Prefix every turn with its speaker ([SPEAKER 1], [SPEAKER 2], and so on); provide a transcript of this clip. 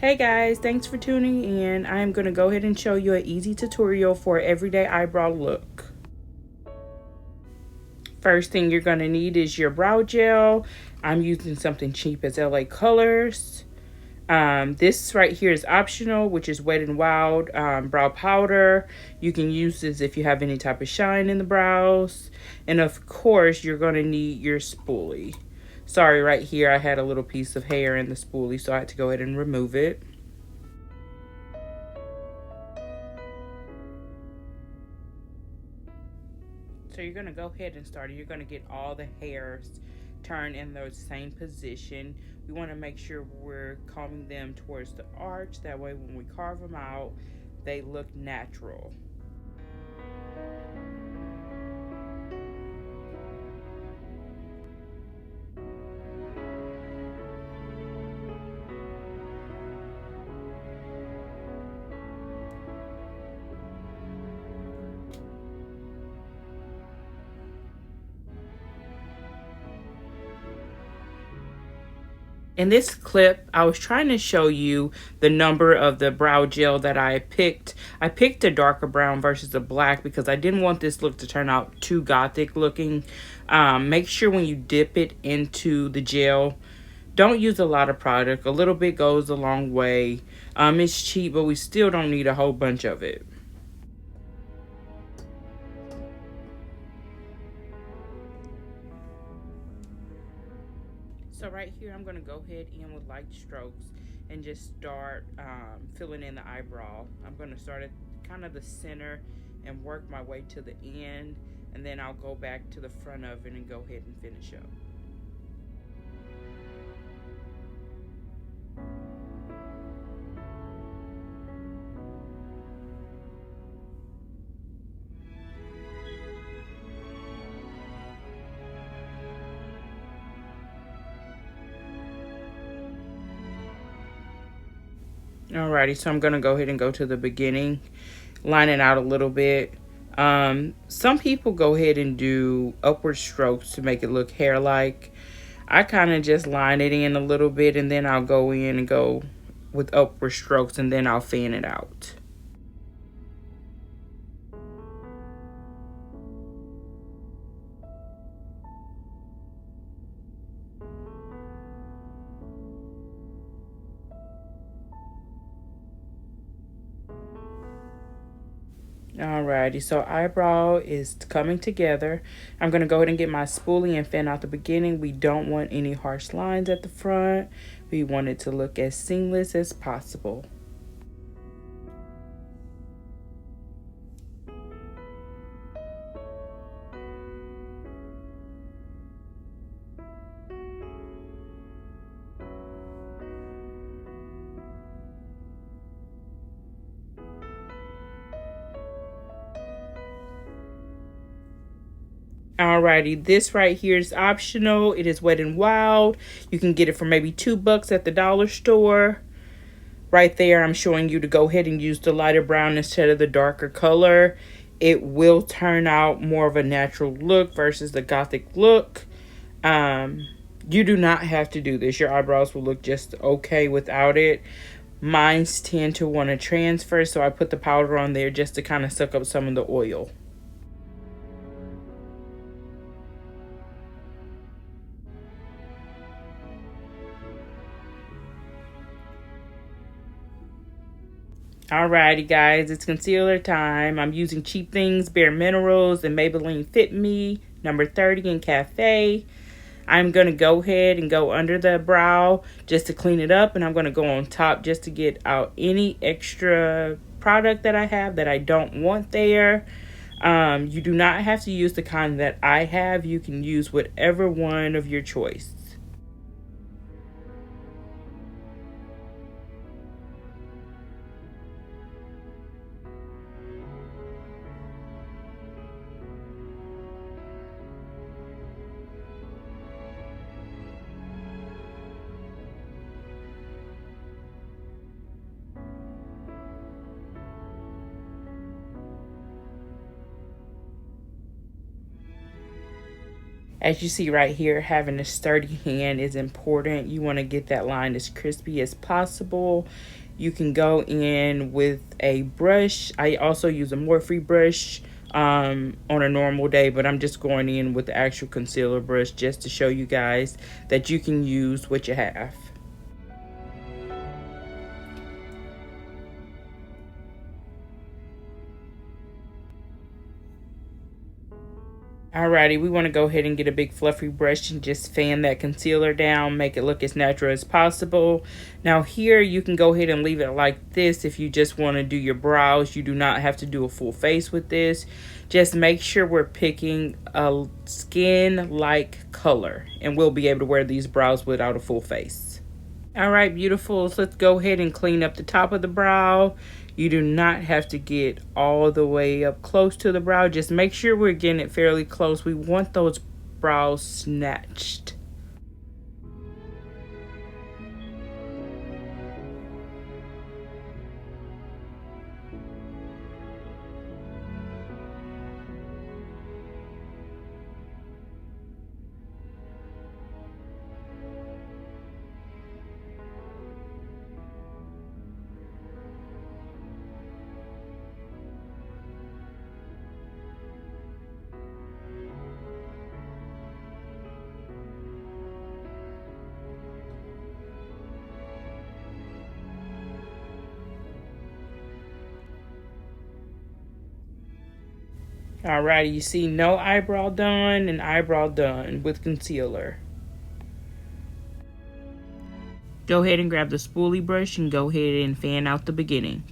[SPEAKER 1] Hey guys, thanks for tuning in. I'm going to go ahead and show you an easy tutorial for everyday eyebrow look. First thing you're going to need is your brow gel. I'm using something cheap as LA Colors. This right here is optional, which is Wet n Wild brow powder. You can use this if you have any type of shine in the brows. And of course, you're going to need your spoolie. Sorry, right here I had a little piece of hair in the spoolie, so I had to go ahead and remove it. So you're going to go ahead and start. You're going to get all the hairs turned in the same position. We want to make sure we're combing them towards the arch. That way when we carve them out, they look natural. In this clip, I was trying to show you the number of the brow gel that I picked. I picked a darker brown versus a black because I didn't want this look to turn out too gothic looking. Make sure when you dip it into the gel, don't use a lot of product. A little bit goes a long way. It's cheap, but we still don't need a whole bunch of it. So right here, I'm going to go ahead in with light strokes and just start filling in the eyebrow. I'm going to start at kind of the center and work my way to the end, and then I'll go back to the front of it and go ahead and finish up. Alrighty, so I'm going to go ahead and go to the beginning, line it out a little bit. Some people go ahead and do upward strokes to make it look hair-like. I kind of just line it in a little bit, and then I'll go in and go with upward strokes, and then I'll fan it out. Alrighty, so eyebrow is coming together. I'm going to go ahead and get my spoolie and fan out the beginning. We don't want any harsh lines at the front. We want it to look as seamless as possible. Alrighty, this right here is optional. It is Wet n Wild. You can get it for maybe $2 at the dollar store. Right there, I'm showing you to go ahead and use the lighter brown instead of the darker color. It will turn out more of a natural look versus the gothic look. You do not have to do this. Your eyebrows will look just okay without it. Mines tend to want to transfer, so I put the powder on there just to kind of suck up some of the oil. Alrighty guys, it's concealer time. I'm using Cheap Things, Bare Minerals, and Maybelline Fit Me, number 30 in Cafe. I'm going to go ahead and go under the brow just to clean it up, and I'm going to go on top just to get out any extra product that I have that I don't want there. You do not have to use the kind that I have. You can use whatever one of your choice. As you see right here, having a sturdy hand is important. You want to get that line as crispy as possible. You can go in with a brush. I also use a Morphe brush on a normal day, but I'm just going in with the actual concealer brush just to show you guys that you can use what you have. Alrighty, we want to go ahead and get a big fluffy brush and just fan that concealer down, make it look as natural as possible. Now here you can go ahead and leave it like this if you just want to do your brows. You do not have to do a full face with this. Just make sure we're picking a skin-like color, and we'll be able to wear these brows without a full face. Alright, beautifuls, let's go ahead and clean up the top of the brow. You do not have to get all the way up close to the brow. Just make sure we're getting it fairly close. We want those brows snatched. Alrighty, you see no eyebrow done and eyebrow done with concealer. Go ahead and grab the spoolie brush and go ahead and fan out the beginning.